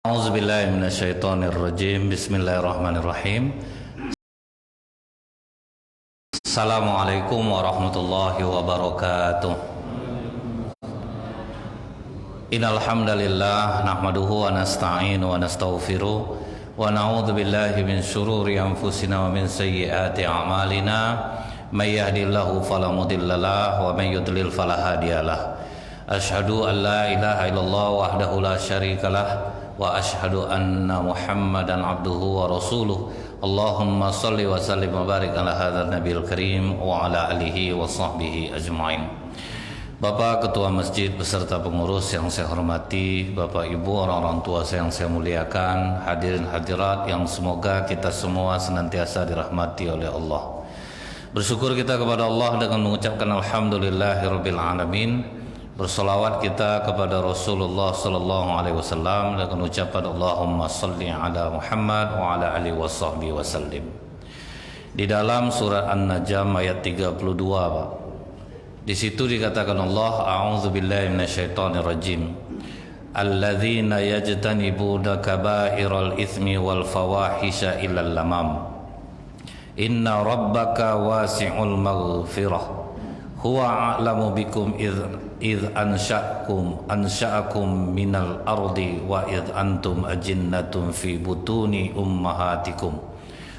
A'udzubillahi minasyaitonirrajim. Bismillahirrahmanirrahim. Assalamualaikum warahmatullahi wabarakatuh. Innal hamdalillah nahmaduhu wa nasta'inu wa nastaghfiruh wa na'udzu billahi min shururi anfusina wa min sayyiati a'malina. May yahdihillahu fala mudhillalah wa may yudlil fala hadiyalah. Asyhadu an la ilaha illallah wahdahu la syarikalah wa asyhadu anna Muhammadan abduhu wa rasuluh. Allahumma salli wa sallim wa barik ala hadzal nabiyil karim wa ala alihi wa sahbihi ajmain. Bapak Ketua Masjid beserta pengurus yang saya hormati, Bapak Ibu orang-orang tua saya yang saya muliakan, hadirin hadirat yang semoga kita semua senantiasa dirahmati oleh Allah. Bersyukur kita kepada Allah dengan mengucapkan alhamdulillahirabbil alamin. Bersolawat kita kepada Rasulullah sallallahu alaihi wasallam dengan ucapan Allahumma salli ala Muhammad wa ala alihi washabbihi wasallim. Di dalam surat An-Najm ayat 32, Pak. Di situ dikatakan Allah, a'udzubillahi minasyaitonir rajim. Alladzina yajtanibuna kaba'iral itsmi wal fawahisha illal lamam. Inna rabbaka wasi'ul maghfirah. Huwa a'lamu bikum idh ansha'akum minal ardi wa idh antum ajinnatun fi butuni ummahatikum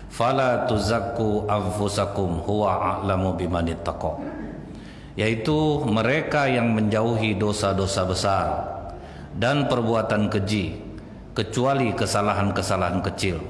fala tuzakku anfusakum huwa a'lamu bimanittaqa. Yaitu mereka yang menjauhi dosa-dosa besar dan perbuatan keji kecuali kesalahan-kesalahan kecil.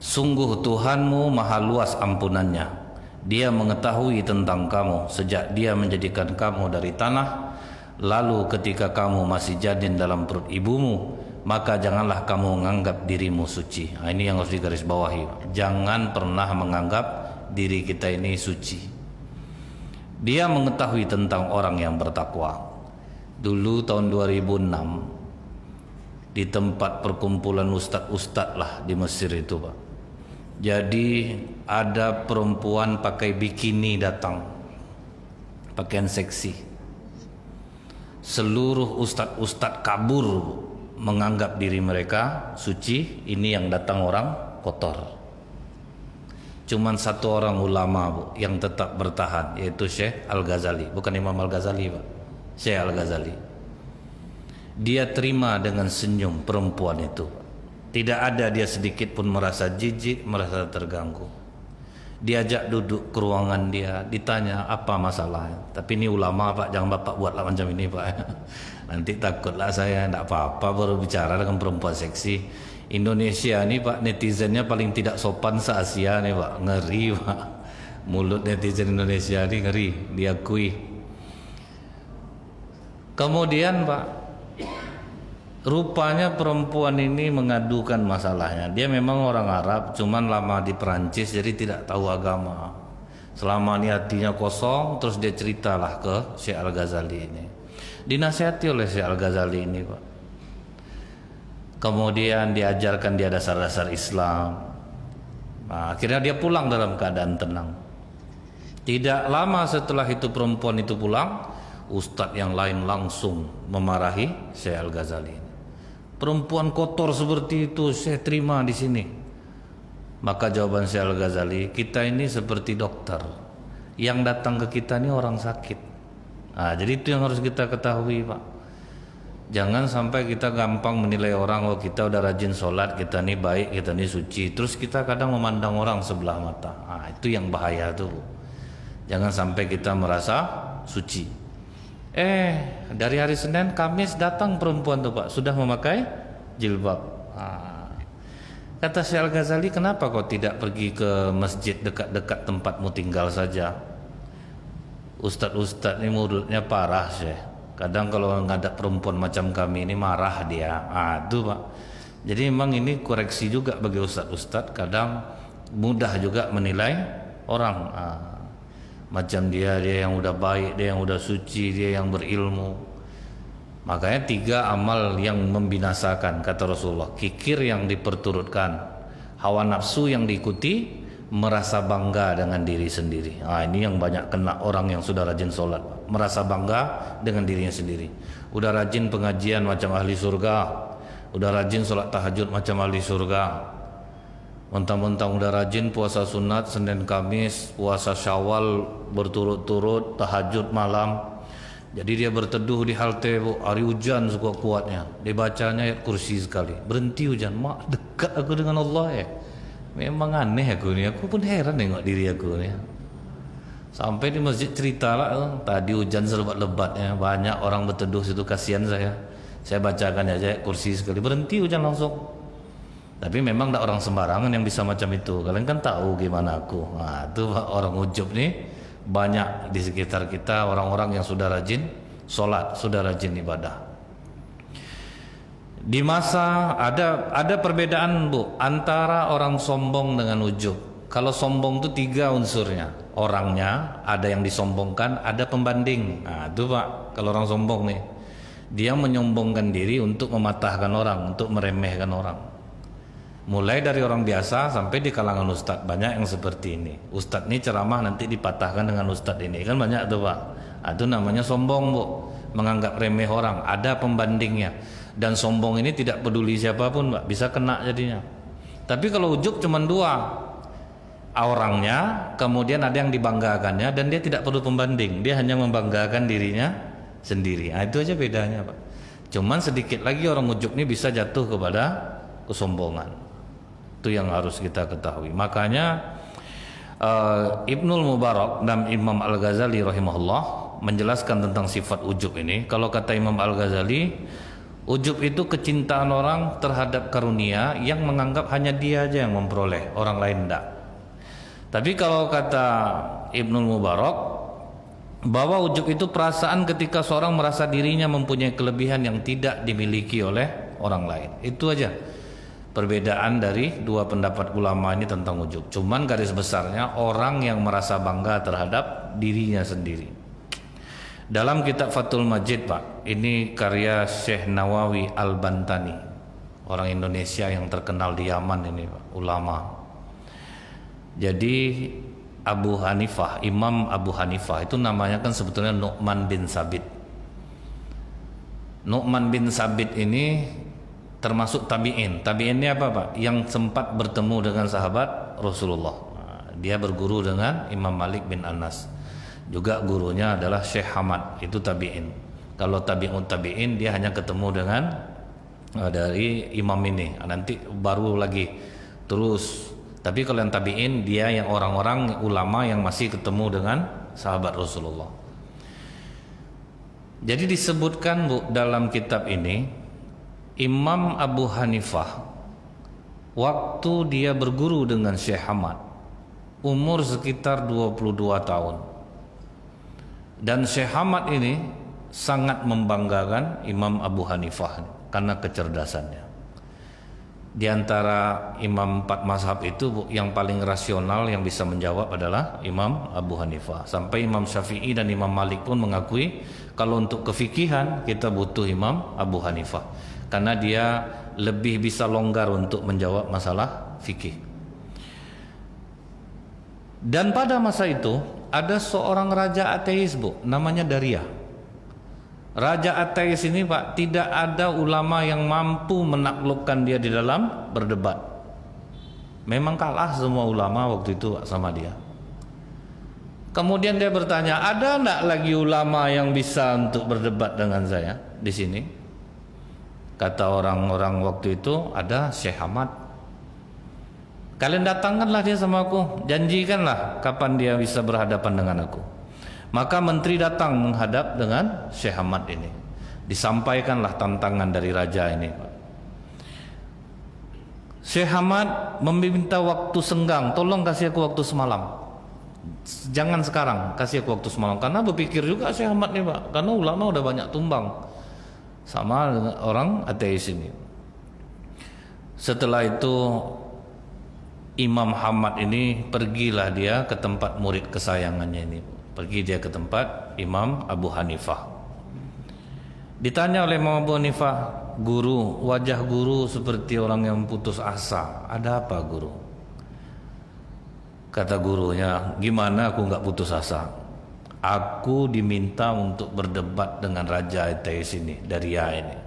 Sungguh Tuhanmu maha luas ampunannya. Dia mengetahui tentang kamu sejak dia menjadikan kamu dari tanah, lalu ketika kamu masih janin dalam perut ibumu, maka janganlah kamu menganggap dirimu suci. Nah, ini yang harus digarisbawahi. Jangan pernah menganggap diri kita ini suci. Dia mengetahui tentang orang yang bertakwa. Dulu tahun 2006 di tempat perkumpulan ustadz-ustadz lah di Mesir itu, Pak. Jadi ada perempuan pakai bikini datang, pakaian seksi. Seluruh ustadz-ustadz kabur menganggap diri mereka suci. Ini yang datang orang kotor. Cuman satu orang ulama, Bu, yang tetap bertahan, yaitu Syekh Al-Ghazali. Bukan Imam Al-Ghazali, Pak, Syekh Al-Ghazali. Dia terima dengan senyum perempuan itu. Tidak ada dia sedikit pun merasa jijik, merasa terganggu. Diajak duduk ke ruangan dia, ditanya apa masalahnya. Tapi ini ulama, Pak, jangan Bapak buatlah macam ini, Pak. Nanti takutlah saya, tidak apa-apa baru bicara dengan perempuan seksi. Indonesia ini, Pak, netizennya paling tidak sopan se-Asia nih, Pak. Ngeri, Pak. Mulut netizen Indonesia ini ngeri, diakui. Kemudian, Pak, rupanya perempuan ini mengadukan masalahnya. Dia memang orang Arab, cuman lama di Perancis, jadi tidak tahu agama. Selama ini hatinya kosong, terus dia ceritalah ke Syekh Al-Ghazali ini. Dinasihati oleh Syekh Al-Ghazali ini, Pak. Kemudian diajarkan dia dasar-dasar Islam. Nah, akhirnya dia pulang dalam keadaan tenang. Tidak lama setelah itu perempuan itu pulang, ustadz yang lain langsung memarahi Syekh Al-Ghazali. Perempuan kotor seperti itu saya terima di sini. Maka jawaban Syekh Al-Ghazali, kita ini seperti dokter. Yang datang ke kita ini orang sakit. Nah, jadi itu yang harus kita ketahui, Pak. Jangan sampai kita gampang menilai orang, oh kita udah rajin sholat, kita ini baik, kita ini suci. Terus kita kadang memandang orang sebelah mata. Nah, itu yang bahaya tuh. Jangan sampai kita merasa suci. Dari hari Senin, Kamis datang perempuan tuh, Pak, sudah memakai jilbab. Kata Syekh Al-Ghazali, kenapa kau tidak pergi ke masjid dekat-dekat tempatmu tinggal saja? Ustadz-ustadz ini mulutnya parah, Syekh. Kadang kalau ngadap perempuan macam kami ini marah dia. Itu, Pak. Jadi memang ini koreksi juga bagi ustadz-ustadz. Kadang mudah juga menilai orang. Macam dia yang udah baik, dia yang udah suci, dia yang berilmu. Makanya 3 amal yang membinasakan, kata Rasulullah. Kikir yang diperturutkan, hawa nafsu yang diikuti, merasa bangga dengan diri sendiri. Ini yang banyak kena orang yang sudah rajin sholat, merasa bangga dengan dirinya sendiri. Udah rajin pengajian macam ahli surga, udah rajin sholat tahajud macam ahli surga, mentang-mentang udah rajin puasa sunat Senin Kamis, puasa Syawal berturut-turut, tahajud malam. Jadi dia berteduh di halte, Bu, hari hujan sekuat-kuatnya, dibacanya ayat kursi sekali, berhenti hujan. Mak, dekat aku dengan Allah ya. Memang aneh aku ni, aku pun heran tengok diri aku ni. Sampai di masjid cerita lah, tadi hujan selebat-lebatnya, banyak orang berteduh situ, kasihan saya. Saya bacakan aja ayat kursi sekali, berhenti hujan langsung. Tapi memang tak orang sembarangan yang bisa macam itu. Kalian kan tahu gimana aku. Nah, itu orang ujub nih banyak di sekitar kita, orang-orang yang sudah rajin sholat, sudah rajin ibadah. Di masa ada perbedaan, Bu, antara orang sombong dengan ujub. Kalau sombong itu 3 unsurnya. Orangnya, ada yang disombongkan, ada pembanding. Nah, itu Pak, kalau orang sombong nih, dia menyombongkan diri untuk mematahkan orang, untuk meremehkan orang. Mulai dari orang biasa sampai di kalangan ustadz, banyak yang seperti ini. Ustadz ini ceramah nanti dipatahkan dengan ustadz ini, kan banyak tuh Pak. Itu namanya sombong, Bu, menganggap remeh orang, ada pembandingnya. Dan sombong ini tidak peduli siapapun, Pak, bisa kena jadinya. Tapi kalau ujub cuma 2, orangnya, kemudian ada yang dibanggakannya, dan dia tidak perlu pembanding, dia hanya membanggakan dirinya sendiri. Itu aja bedanya, Pak. Cuman sedikit lagi orang ujub ini bisa jatuh kepada kesombongan. Itu yang harus kita ketahui. Makanya Ibnul Mubarak dan Imam Al-Ghazali rahimahullah menjelaskan tentang sifat ujub ini. Kalau kata Imam Al-Ghazali, ujub itu kecintaan orang terhadap karunia yang menganggap hanya dia aja yang memperoleh, orang lain tidak. Tapi kalau kata Ibnul Mubarak, bahwa ujub itu perasaan ketika seorang merasa dirinya mempunyai kelebihan yang tidak dimiliki oleh orang lain. Itu aja perbedaan dari 2 pendapat ulama ini tentang ujub. Cuman garis besarnya orang yang merasa bangga terhadap dirinya sendiri. Dalam kitab Fathul Majid, Pak, ini karya Syekh Nawawi Al-Bantani, orang Indonesia yang terkenal di Yaman ini, Pak, ulama. Jadi Abu Hanifah, Imam Abu Hanifah itu namanya kan sebetulnya Nu'man bin Sabit. Nu'man bin Sabit ini termasuk tabi'in. Tabi'in ini apa, Pak? Yang sempat bertemu dengan sahabat Rasulullah. Dia berguru dengan Imam Malik bin Anas. Juga gurunya adalah Syekh Hamad, itu tabi'in. Kalau tabi'un tabi'in, dia hanya ketemu dengan dari imam ini, nanti baru lagi terus. Tapi kalau yang tabi'in, dia yang orang-orang ulama yang masih ketemu dengan sahabat Rasulullah. Jadi disebutkan, Bu, dalam kitab ini, Imam Abu Hanifah waktu dia berguru dengan Syekh Hamad umur sekitar 22 tahun. Dan Syekh Hamad ini sangat membanggakan Imam Abu Hanifah karena kecerdasannya. Di antara imam 4 mazhab itu, Bu, yang paling rasional yang bisa menjawab adalah Imam Abu Hanifah. Sampai Imam Syafi'i dan Imam Malik pun mengakui kalau untuk kefikihan kita butuh Imam Abu Hanifah, karena dia lebih bisa longgar untuk menjawab masalah fikih. Dan pada masa itu ada seorang raja ateis, Bu, namanya Daria. Raja ateis ini, Pak, tidak ada ulama yang mampu menaklukkan dia di dalam berdebat. Memang kalah semua ulama waktu itu sama dia. Kemudian dia bertanya, ada enggak lagi ulama yang bisa untuk berdebat dengan saya di sini? Kata orang-orang waktu itu, ada Syekh Hamad. Kalian datangkanlah dia sama aku, janjikanlah kapan dia bisa berhadapan dengan aku. Maka menteri datang menghadap dengan Syekh Hamad ini. Disampaikanlah tantangan dari raja ini, Pak. Syekh Hamad meminta waktu senggang, tolong kasih aku waktu semalam. Jangan sekarang, kasih aku waktu semalam. Karena berpikir juga Syekh Hamad nih, Pak, karena ulama udah banyak tumbang sama dengan orang ateis ini. Setelah itu Imam Hamad ini pergilah dia ke tempat murid kesayangannya ini. Pergi dia ke tempat Imam Abu Hanifah. Ditanya oleh Imam Abu Hanifah, guru, wajah guru seperti orang yang putus asa. Ada apa, guru? Kata gurunya, gimana aku nggak putus asa? Aku diminta untuk berdebat dengan raja ateis ini, Daria ini.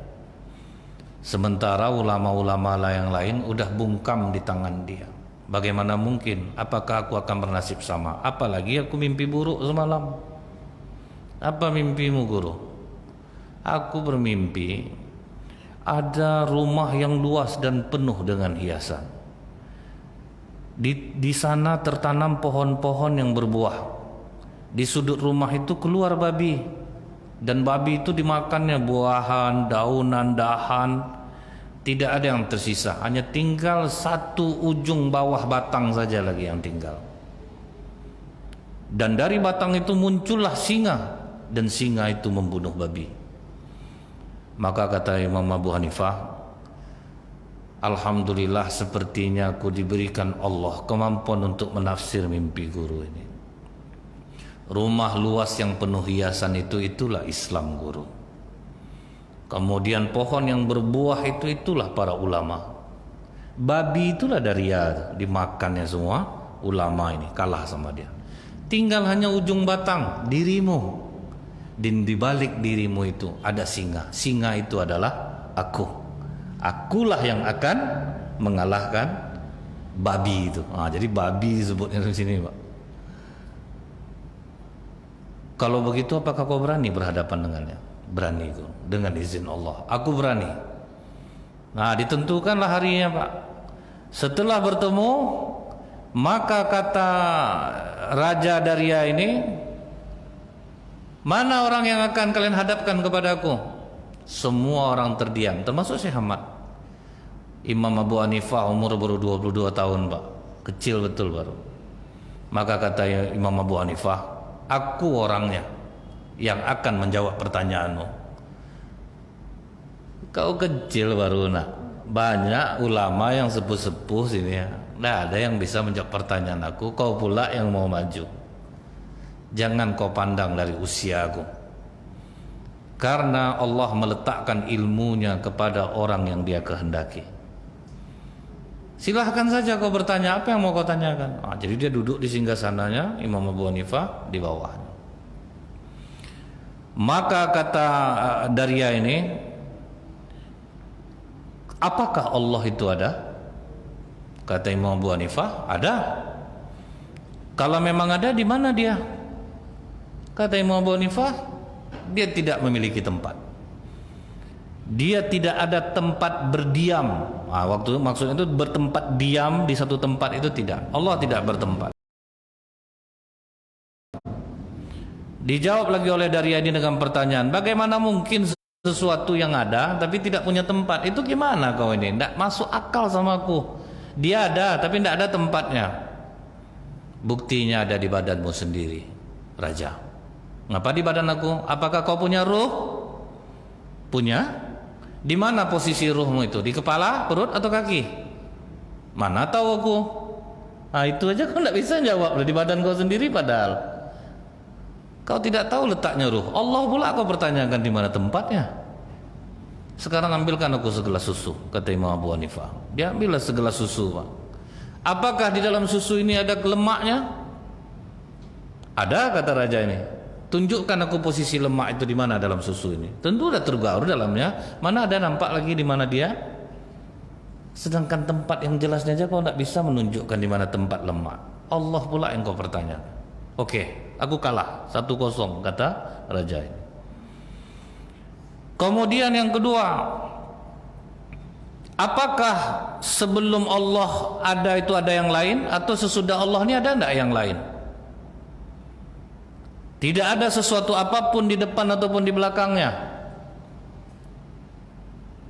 Sementara ulama-ulama yang lain udah bungkam di tangan dia. Bagaimana mungkin? Apakah aku akan bernasib sama? Apalagi aku mimpi buruk semalam. Apa mimpimu, guru? Aku bermimpi ada rumah yang luas dan penuh dengan hiasan. Di sana tertanam pohon-pohon yang berbuah. Di sudut rumah itu keluar babi, dan babi itu dimakannya buahan, daunan, dahan. Tidak ada yang tersisa, hanya tinggal satu ujung bawah batang saja lagi yang tinggal. Dan dari batang itu muncullah singa, dan singa itu membunuh babi. Maka kata Imam Abu Hanifah, alhamdulillah, sepertinya aku diberikan Allah kemampuan untuk menafsir mimpi guru ini. Rumah luas yang penuh hiasan itulah Islam, guru. Kemudian pohon yang berbuah itulah para ulama. Babi itulah daria, dimakannya semua ulama ini, kalah sama dia. Tinggal hanya ujung batang, dirimu. Dan di balik dirimu itu ada singa. Singa itu adalah aku. Akulah yang akan mengalahkan babi itu. Jadi babi disebutnya di sini, Pak. Kalau begitu apakah kau berani berhadapan dengannya? Berani itu, dengan izin Allah. Aku berani. Nah, ditentukanlah harinya, Pak. Setelah bertemu, maka kata Raja Daria ini, mana orang yang akan kalian hadapkan kepadaku? Semua orang terdiam, termasuk Syekh Ahmad. Imam Abu Hanifah umur baru 22 tahun, Pak. Kecil betul baru. Maka kata Imam Abu Hanifah, aku orangnya yang akan menjawab pertanyaanmu. Kau kecil baru nak. Banyak ulama yang sepuh-sepuh sini ya. Tidak ada yang bisa menjawab pertanyaan aku. Kau pula yang mau maju. Jangan kau pandang dari usia aku. Karena Allah meletakkan ilmunya kepada orang yang dia kehendaki. Silahkan saja kau bertanya apa yang mau kau tanyakan. Jadi dia duduk di singgasananya Imam Abu Hanifah di bawahnya. Maka kata Daria ini, apakah Allah itu ada? Kata Imam Abu Hanifah, ada. Kalau memang ada, di mana dia? Kata Imam Abu Hanifah, dia tidak memiliki tempat. Dia tidak ada tempat berdiam. Waktu maksudnya itu bertempat diam di satu tempat itu tidak. Allah tidak bertempat. Dijawab lagi oleh Daria ini dengan pertanyaan, bagaimana mungkin sesuatu yang ada tapi tidak punya tempat? Itu gimana kau ini? Tidak masuk akal sama aku. Dia ada tapi tidak ada tempatnya. Buktinya ada di badanmu sendiri, Raja. Ngapa di badan aku? Apakah kau punya ruh? Punya? Di mana posisi ruhmu itu? Di kepala, perut atau kaki? Mana tahu aku? Itu aja kau tidak bisa jawab. Di badan kau sendiri padahal kau tidak tahu letaknya ruh. Allah pula kau pertanyakan di mana tempatnya. Sekarang ambilkan aku segelas susu, kata Imam Abu Hanifah. Dia ambillah segelas susu, Pak. Apakah di dalam susu ini ada lemaknya? Ada, kata raja ini. Tunjukkan aku posisi lemak itu di mana dalam susu ini. Tentu sudah tergaur dalamnya. Mana ada nampak lagi di mana dia? Sedangkan tempat yang jelasnya aja kau tidak bisa menunjukkan di mana tempat lemak. Allah pula yang kau pertanyakan. Oke, aku kalah 1-0, kata raja ini. Kemudian yang kedua, apakah sebelum Allah ada itu ada yang lain, atau sesudah Allah ini ada tidak yang lain? Tidak ada sesuatu apapun di depan ataupun di belakangnya.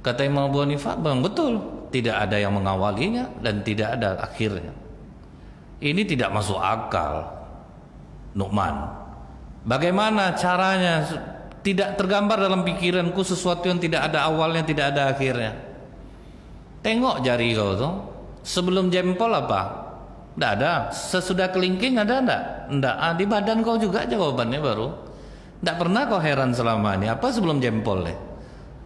Kata Imam Abu Hanifah, bang, betul. Tidak ada yang mengawalinya dan tidak ada akhirnya. Ini tidak masuk akal, Nu'man. Bagaimana caranya? Tidak tergambar dalam pikiranku sesuatu yang tidak ada awalnya, tidak ada akhirnya. Tengok jari kau tuh, sebelum jempol apa? Tidak ada. Sesudah kelingking ada enggak? Enggak. Di badan kau juga jawabannya baru. Tidak pernah kau heran selama ini apa sebelum jempol deh?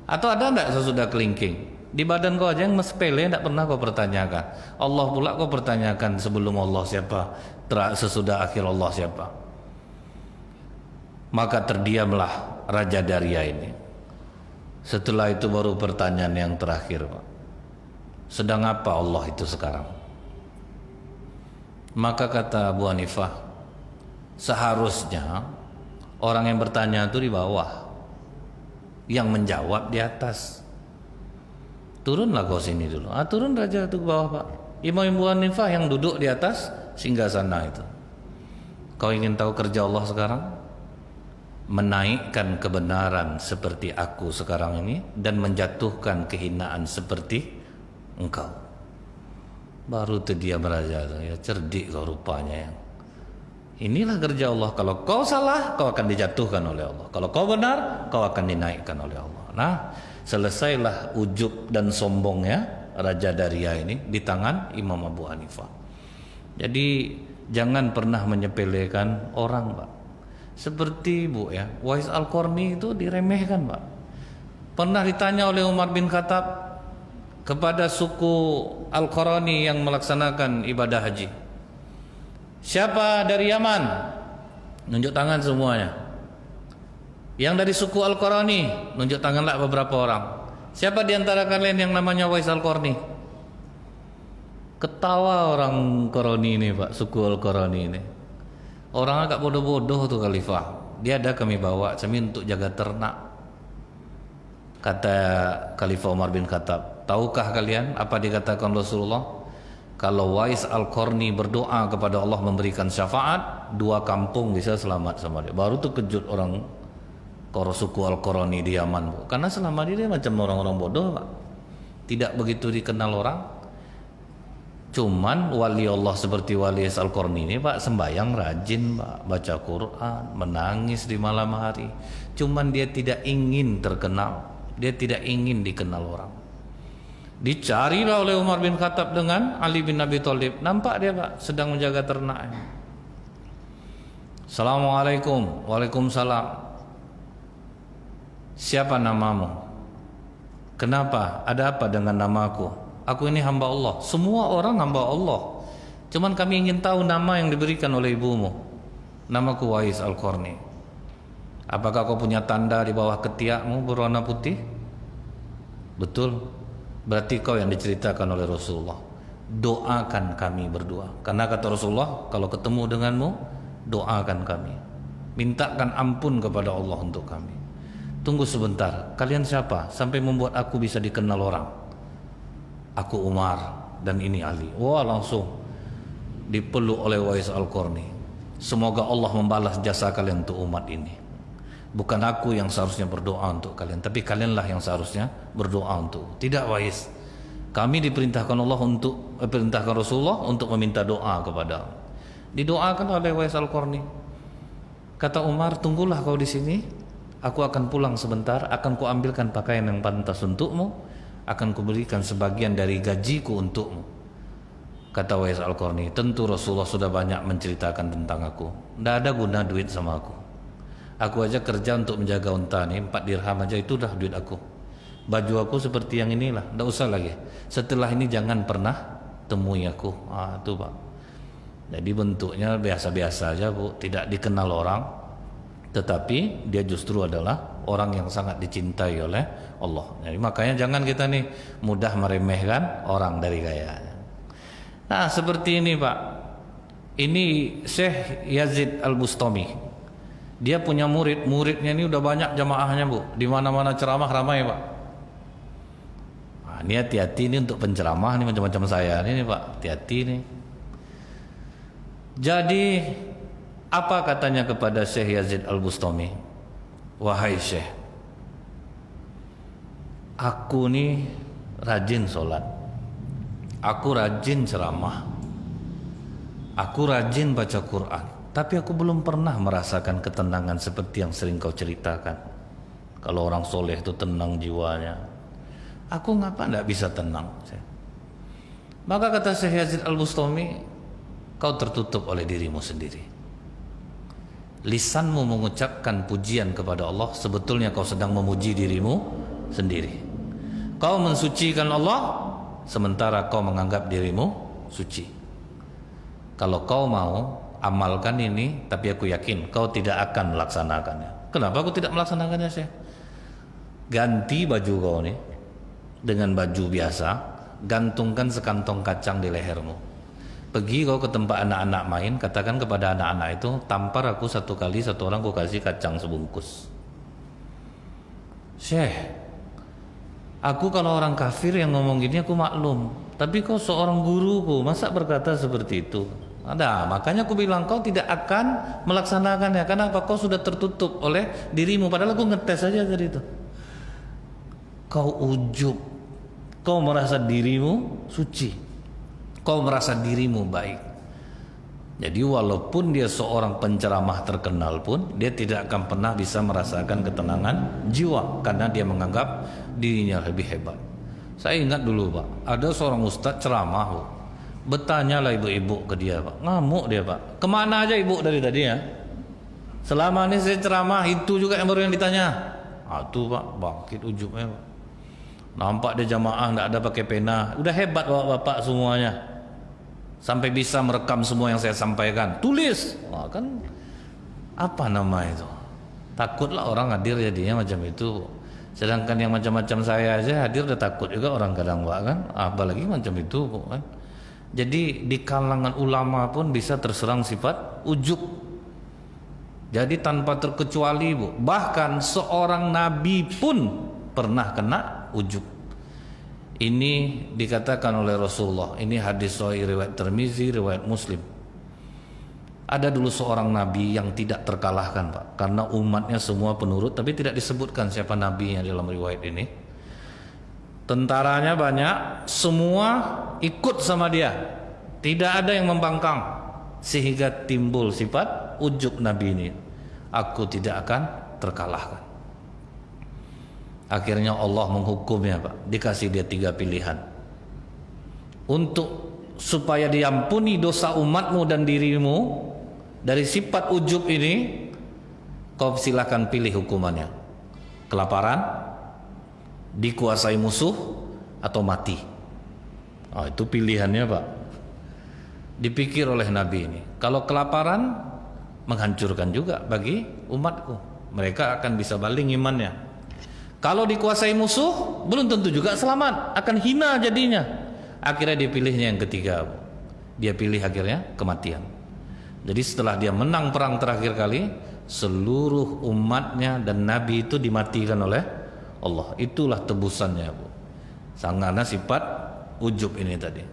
Atau ada enggak sesudah kelingking? Di badan kau aja yang sepele tidak pernah kau pertanyakan. Allah pula kau pertanyakan sebelum Allah siapa, sesudah akhir Allah siapa. Maka terdiamlah Raja Daria ini. Setelah itu baru pertanyaan yang terakhir, Pak. Sedang apa Allah itu sekarang? Maka kata Abu Hanifah, seharusnya orang yang bertanya itu di bawah, yang menjawab di atas. Turunlah kau sini dulu. Turun raja itu ke bawah, Pak. Imam Abu Hanifah yang duduk di atas singgasana itu. Kau ingin tahu kerja Allah sekarang? Menaikkan kebenaran seperti aku sekarang ini dan menjatuhkan kehinaan seperti engkau. Baru itu dia beraja, ya cerdik kau rupanya ya. Inilah kerja Allah. Kalau kau salah, kau akan dijatuhkan oleh Allah. Kalau kau benar, kau akan dinaikkan oleh Allah. Nah, selesailah ujub dan sombongnya Raja Daria ini di tangan Imam Abu Hanifah. Jadi jangan pernah menyepelekan orang, Pak. Seperti Wais Al-Qarni itu diremehkan, Pak. Pernah ditanya oleh Umar bin Khattab kepada suku Al-Qarni yang melaksanakan ibadah haji, siapa dari Yaman? Nunjuk tangan semuanya. Yang dari suku Al-Qarni, nunjuk tanganlah beberapa orang. Siapa di antara kalian yang namanya Wais Al-Qarni? Ketawa orang Qarni ini, Pak, suku Al-Qarni ini. Orang agak bodoh-bodoh tuh khalifah. Dia ada kami bawa kami untuk jaga ternak. Kata Khalifah Umar bin Khattab, tahukah kalian apa dikatakan Rasulullah? Kalau Wais Al-Qarni berdoa kepada Allah memberikan syafaat, 2 kampung bisa selamat sama dia. Baru tuh kejut orang suku Al-Qarni di Yaman, Bu. Karena selama ini dia macam orang-orang bodoh, Pak. Tidak begitu dikenal orang. Cuman wali Allah seperti Wais Al-Qarni ini, Pak, sembahyang rajin, Pak, baca Quran, menangis di malam hari. Cuman dia tidak ingin terkenal, dia tidak ingin dikenal orang. Dicarilah oleh Umar bin Khattab dengan Ali bin Abi Thalib. Nampak dia, Pak, sedang menjaga ternak. Assalamualaikum. Waalaikumsalam. Siapa namamu? Kenapa? Ada apa dengan namaku? Aku ini hamba Allah. Semua orang hamba Allah. Cuman kami ingin tahu nama yang diberikan oleh ibumu. Namaku Wais Al-Qarni. Apakah kau punya tanda di bawah ketiakmu berwarna putih? Betul. Berarti kau yang diceritakan oleh Rasulullah. Doakan kami berdua. Karena kata Rasulullah, kalau ketemu denganmu, doakan kami. Mintakan ampun kepada Allah untuk kami. Tunggu sebentar. Kalian siapa? Sampai membuat aku bisa dikenal orang. Aku Umar dan ini Ali. Wah, langsung dipeluk oleh Wais Al-Qarni. Semoga Allah membalas jasa kalian untuk umat ini. Bukan aku yang seharusnya berdoa untuk kalian, tapi kalianlah yang seharusnya berdoa untuk. Tidak, Wais. Kami diperintahkan perintahkan Rasulullah untuk meminta doa kepada. Didoakan oleh Wais Al-Qarni. Kata Umar, tunggulah kau di sini. Aku akan pulang sebentar, akan kuambilkan pakaian yang pantas untukmu. Akan kuberikan sebagian dari gajiku untukmu. Kata Wais Al-Qarni, tentu Rasulullah sudah banyak menceritakan tentang aku. Tidak ada guna duit sama aku. Aku aja kerja untuk menjaga unta nih, 4 dirham aja itu dah duit aku. Baju aku seperti yang inilah, tidak usah lagi. Setelah ini jangan pernah temui aku. Itu, Pak. Jadi bentuknya biasa-biasa aja, Bu, tidak dikenal orang. Tetapi dia justru adalah orang yang sangat dicintai oleh Allah. Jadi makanya jangan kita nih mudah meremehkan orang dari gayanya. Nah, seperti ini, Pak. Ini Syekh Yazid Al-Bustami. Dia punya muridnya ini udah banyak jamaahnya, Bu. Di mana-mana ceramah ramai, Pak. Nah, ini hati-hati ini untuk penceramah nih macam-macam saya ini, Pak. Hati-hati nih. Jadi apa katanya kepada Syekh Yazid Al-Bustami? Wahai Syekh, aku nih rajin sholat, aku rajin ceramah, aku rajin baca Quran, tapi aku belum pernah merasakan ketenangan seperti yang sering kau ceritakan. Kalau orang soleh itu tenang jiwanya. Aku ngapa tidak bisa tenang? Maka kata Syekh Yazid Al-Bustami, kau tertutup oleh dirimu sendiri. Lisanmu mengucapkan pujian kepada Allah, sebetulnya kau sedang memuji dirimu sendiri. Kau mensucikan Allah, sementara kau menganggap dirimu suci. Kalau kau mau amalkan ini, tapi aku yakin kau tidak akan melaksanakannya. Kenapa aku tidak melaksanakannya, Syekh? ganti baju kau nih dengan baju biasa, gantungkan sekantong kacang di lehermu. Pergi kau ke tempat anak-anak main, katakan kepada anak-anak itu, tampar aku 1 kali, 1 orang kau kasih kacang sebungkus. Syekh, aku kalau orang kafir yang ngomong gini aku maklum, tapi kau seorang guruku, masa berkata seperti itu? Ada, makanya aku bilang kau tidak akan melaksanakannya. Karena apa? Kau sudah tertutup oleh dirimu. Padahal aku ngetes saja tadi itu. Kau ujub, kau merasa dirimu suci, kau merasa dirimu baik. Jadi walaupun dia seorang penceramah terkenal pun, dia tidak akan pernah bisa merasakan ketenangan jiwa karena dia menganggap dirinya lebih hebat. Saya ingat dulu Pak, ada seorang ustadz ceramah Pak. Bertanyalah ibu-ibu ke dia Pak, ngamuk dia Pak. Kemana aja ibu dari tadi ya? Selama ini saya ceramah itu juga yang baru yang ditanya. Tuh Pak, bangkit ujubnya Pak. Nampak dia jamaah tidak ada pakai pena. Udah hebat bapak semuanya, sampai bisa merekam semua yang saya sampaikan. Tulis. Wah, kan apa nama itu? Takutlah orang hadir jadinya macam itu. Sedangkan yang macam-macam saya aja hadir udah takut juga orang kadang Pak kan. Apalagi macam itu kan. Jadi di kalangan ulama pun bisa terserang sifat ujub. Jadi tanpa terkecuali Bu, bahkan seorang nabi pun pernah kena ujub. Ini dikatakan oleh Rasulullah. Ini hadis sahih riwayat Tirmizi, riwayat Muslim. Ada dulu seorang nabi yang tidak terkalahkan Pak, karena umatnya semua penurut, tapi tidak disebutkan siapa nabinya dalam riwayat ini. Tentaranya banyak, semua ikut sama dia, tidak ada yang membangkang, sehingga timbul sifat ujub nabi ini. Aku tidak akan terkalahkan. Akhirnya Allah menghukumnya Pak, dikasih dia 3 pilihan. Untuk supaya diampuni dosa umatmu dan dirimu dari sifat ujub ini, kau silakan pilih hukumannya. Kelaparan, dikuasai musuh, atau mati. Itu pilihannya Pak. Dipikir oleh Nabi ini, kalau kelaparan menghancurkan juga bagi umatku, mereka akan bisa baling imannya. Kalau dikuasai musuh, belum tentu juga selamat, akan hina jadinya. Akhirnya dia pilihnya yang ketiga, dia pilih akhirnya kematian. Jadi setelah dia menang perang terakhir kali, seluruh umatnya dan Nabi itu dimatikan oleh Allah. Itulah tebusannya Bu. Sangatlah sifat ujub ini tadi.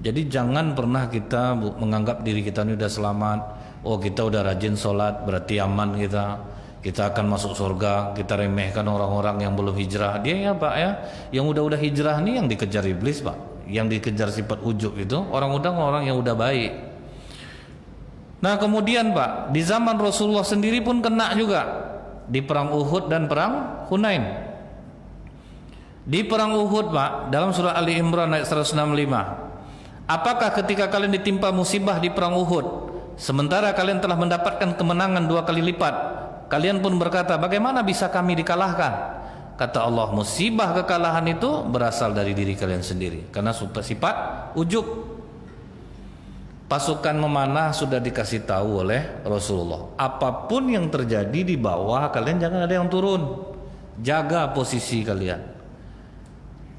Jadi jangan pernah kita Bu, menganggap diri kita ini udah selamat. Oh kita udah rajin sholat, berarti aman kita akan masuk surga. Kita remehkan orang-orang yang belum hijrah. Dia ya Pak ya, yang udah hijrah nih yang dikejar iblis Pak. Yang dikejar sifat ujub itu orang yang udah baik. Nah kemudian Pak, di zaman Rasulullah sendiri pun kena juga di perang Uhud dan perang Hunain. Di perang Uhud Pak, dalam surah Ali Imran ayat 165, apakah ketika kalian ditimpa musibah di perang Uhud, sementara kalian telah mendapatkan kemenangan 2 kali lipat, kalian pun berkata, bagaimana bisa kami dikalahkan? Kata Allah, musibah kekalahan itu berasal dari diri kalian sendiri, karena sifat ujub. Pasukan memanah sudah dikasih tahu oleh Rasulullah, apapun yang terjadi di bawah kalian jangan ada yang turun, jaga posisi kalian.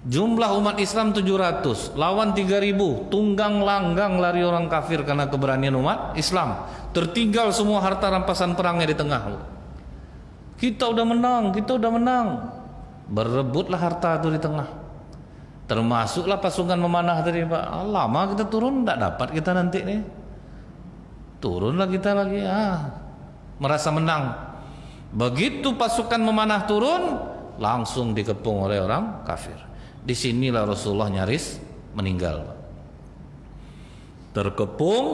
Jumlah umat Islam 700 lawan 3000, tunggang langgang lari orang kafir karena keberanian umat Islam. Tertinggal semua harta rampasan perangnya di tengah. Kita udah menang, berebutlah harta itu di tengah. Termasuklah pasukan memanah tadi Pak. Lama kita turun, tidak dapat kita nanti nih. Turunlah kita lagi, merasa menang. Begitu pasukan memanah turun, langsung dikepung oleh orang kafir. Disinilah Rasulullah nyaris meninggal. Terkepung,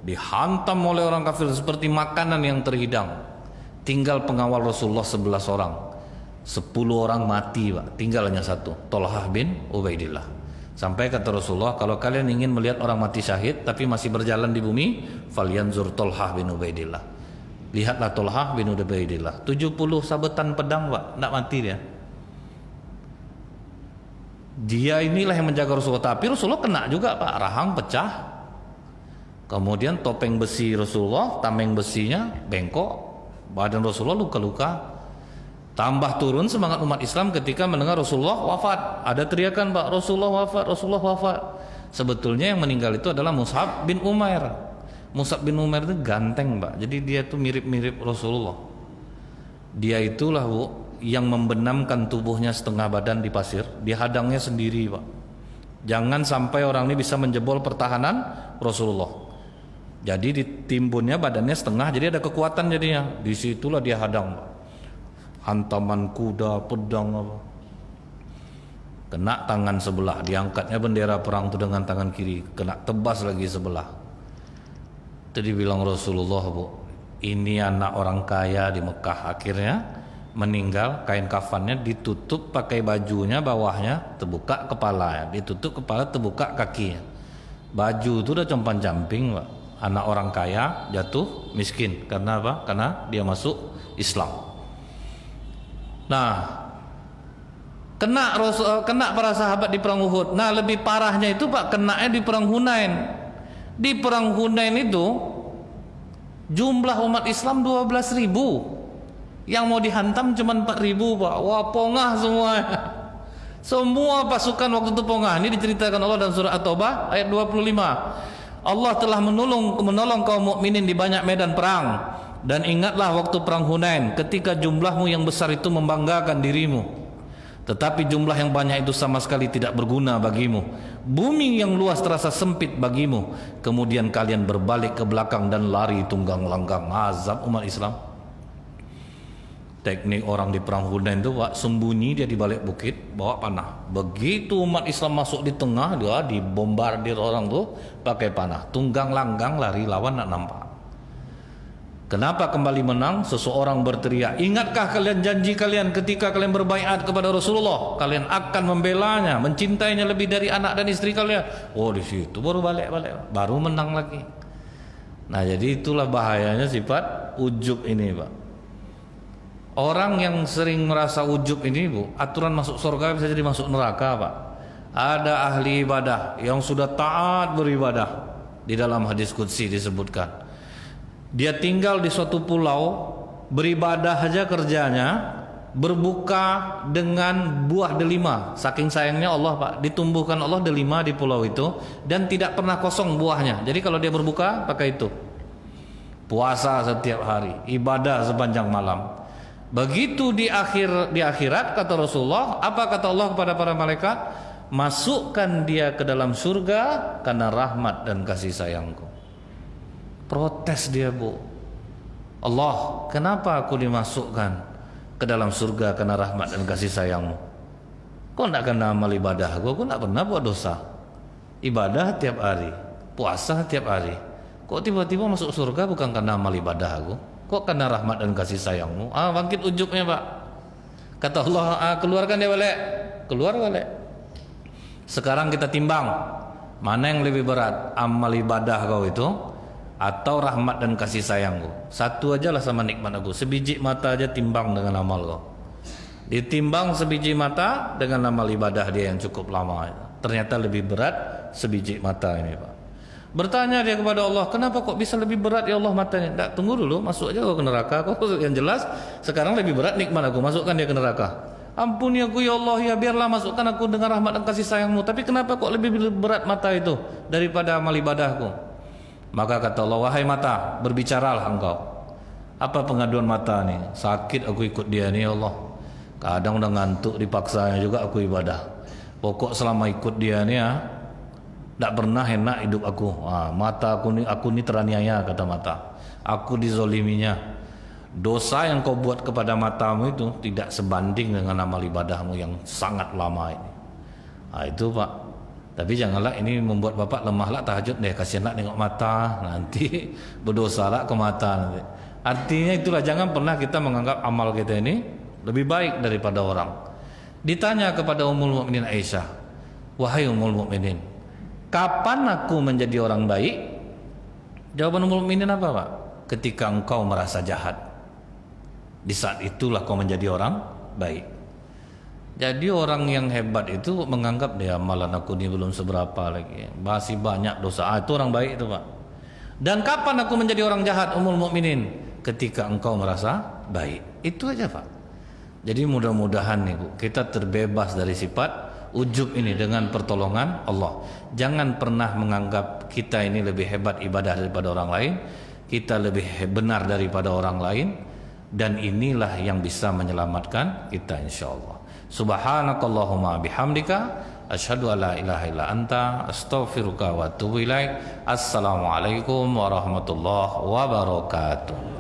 dihantam oleh orang kafir seperti makanan yang terhidang. Tinggal pengawal Rasulullah 11 orang. 10 orang mati Pak, tinggal hanya 1, Tolhah bin Ubaidillah. Sampai kata Rasulullah, kalau kalian ingin melihat orang mati syahid tapi masih berjalan di bumi, falyanzur Tolhah bin Ubaidillah. Lihatlah Tolhah bin Ubaidillah, 70 sabetan pedang Pak, tidak mati dia. Dia inilah yang menjaga Rasulullah, tapi Rasulullah kena juga Pak, rahang pecah. Kemudian topeng besi Rasulullah, tameng besinya bengkok, badan Rasulullah luka-luka. Tambah turun semangat umat Islam ketika mendengar Rasulullah wafat. Ada teriakan, Pak, Rasulullah wafat, Rasulullah wafat. Sebetulnya yang meninggal itu adalah Mus'ab bin Umair. Mus'ab bin Umair itu ganteng, Pak. Jadi dia tuh mirip-mirip Rasulullah. Dia itulah, Bu, yang membenamkan tubuhnya setengah badan di pasir. Dia hadangnya sendiri, Pak. Jangan sampai orang ini bisa menjebol pertahanan Rasulullah. Jadi ditimbunnya badannya setengah, jadi ada kekuatan jadinya. Disitulah dia hadang, Pak. Hantaman kuda, pedang apa. Kena tangan sebelah, diangkatnya bendera perang itu dengan tangan kiri, kena tebas lagi sebelah. Jadi bilang Rasulullah, Bu, ini anak orang kaya di Mekah. Akhirnya meninggal, kain kafannya ditutup pakai bajunya, bawahnya terbuka kepala, ditutup kepala, terbuka kakinya. Baju itu udah compang-camping, Pak. Anak orang kaya jatuh miskin. Karena apa? Karena dia masuk Islam. Nah, kena para sahabat di perang Uhud. Nah, lebih parahnya itu, Pak, kenanya di perang Hunain. Di perang Hunain itu jumlah umat Islam 12.000. Yang mau dihantam cuma 4.000, Pak. Wah, pongah semua. Semua pasukan waktu itu pongah. Ini diceritakan Allah dalam surah At-Taubah ayat 25. Allah telah menolong kaum mukminin di banyak medan perang. Dan ingatlah waktu perang Hunain, ketika jumlahmu yang besar itu membanggakan dirimu, tetapi jumlah yang banyak itu sama sekali tidak berguna bagimu. Bumi yang luas terasa sempit bagimu. Kemudian kalian berbalik ke belakang dan lari tunggang langgang. Azab umat Islam. Teknik orang di perang Hunain itu, Pak, sembunyi dia di balik bukit, bawa panah. Begitu umat Islam masuk di tengah, dia dibombardir orang tuh pakai panah. Tunggang langgang lari, lawan nak nampak. Kenapa kembali menang? Seseorang berteriak, ingatkah kalian janji kalian ketika kalian berbaiat kepada Rasulullah, kalian akan membelanya, mencintainya lebih dari anak dan istri kalian. Oh, di situ baru balik, baru menang lagi. Nah, jadi itulah bahayanya sifat ujub ini, Pak. Orang yang sering merasa ujub ini, Bu, aturan masuk surga bisa jadi masuk neraka, Pak. Ada ahli ibadah yang sudah taat beribadah. Di dalam hadis qudsi disebutkan, dia tinggal di suatu pulau, beribadah aja kerjanya, berbuka dengan buah delima. Saking sayangnya Allah, Pak, ditumbuhkan Allah delima di pulau itu dan tidak pernah kosong buahnya. Jadi kalau dia berbuka pakai itu. Puasa setiap hari, ibadah sepanjang malam. Begitu di akhirat kata Rasulullah, apa kata Allah kepada para malaikat? Masukkan dia ke dalam surga karena rahmat dan kasih sayangku. Protes dia, Bu. Allah, kenapa aku dimasukkan ke dalam surga karena rahmat dan kasih sayangmu? Kok tidak kena amal ibadah aku tidak pernah buat dosa. Ibadah tiap hari, puasa tiap hari. Kok tiba-tiba masuk surga bukan karena amal ibadah aku? Kok karena rahmat dan kasih sayangmu? Bangkit ujubnya, Pak. Kata Allah, keluarkan dia balik. Keluar balik. Sekarang kita timbang, mana yang lebih berat, amal ibadah kau itu atau rahmat dan kasih sayangku? Satu aja lah sama nikmat aku. Sebiji mata aja timbang dengan amal kau. Ditimbang sebiji mata dengan amal ibadah dia yang cukup lama. Ternyata lebih berat sebiji mata ini, Pak. Bertanya dia kepada Allah, kenapa kok bisa lebih berat ya Allah matanya? Tak, tunggu dulu, masuk aja kau ke neraka. Kau yang jelas sekarang lebih berat nikmat aku, masukkan dia ke neraka. Ampuni aku ya Allah, ya biarlah masukkan aku dengan rahmat dan kasih sayangmu. Tapi kenapa kok lebih berat mata itu daripada amal ibadahku? Maka kata Allah, wahai mata, berbicaralah engkau. Apa pengaduan mata nih? Sakit aku ikut dia nih ya Allah. Kadang udah ngantuk dipaksanya juga aku ibadah. Pokok selama ikut dia nih ya, tidak pernah enak hidup aku. Mata aku ni teraniaya, kata mata. Aku dizoliminya. Dosa yang kau buat kepada matamu itu tidak sebanding dengan amal ibadahmu yang sangat lama ini. Itu, Pak. Tapi janganlah ini membuat bapak lemahlah tahajud deh, kasihanlah tengok mata, nanti berdosalah ke mata nanti. Artinya itulah, jangan pernah kita menganggap amal kita ini lebih baik daripada orang. Ditanya kepada Ummul Mukminin Aisyah, wahai Ummul Mukminin, kapan aku menjadi orang baik? Jawaban Ummul Mukminin apa, Pak? Ketika engkau merasa jahat, di saat itulah kau menjadi orang baik. Jadi orang yang hebat itu menganggap dia amalan aku ini belum seberapa lagi, masih banyak dosa. Itu orang baik itu, Pak. Dan kapan aku menjadi orang jahat, Ummul Mukminin? Ketika engkau merasa baik. Itu aja, Pak. Jadi mudah-mudahan nih Bu, kita terbebas dari sifat ujub ini dengan pertolongan Allah. Jangan pernah menganggap kita ini lebih hebat ibadah daripada orang lain, kita lebih benar daripada orang lain, dan inilah yang bisa menyelamatkan kita insyaallah. Subhanakallahumma bihamdika asyhadu an la ilaha illa anta astaghfiruka wa atubu ilaik. Assalamualaikum warahmatullahi wabarakatuh.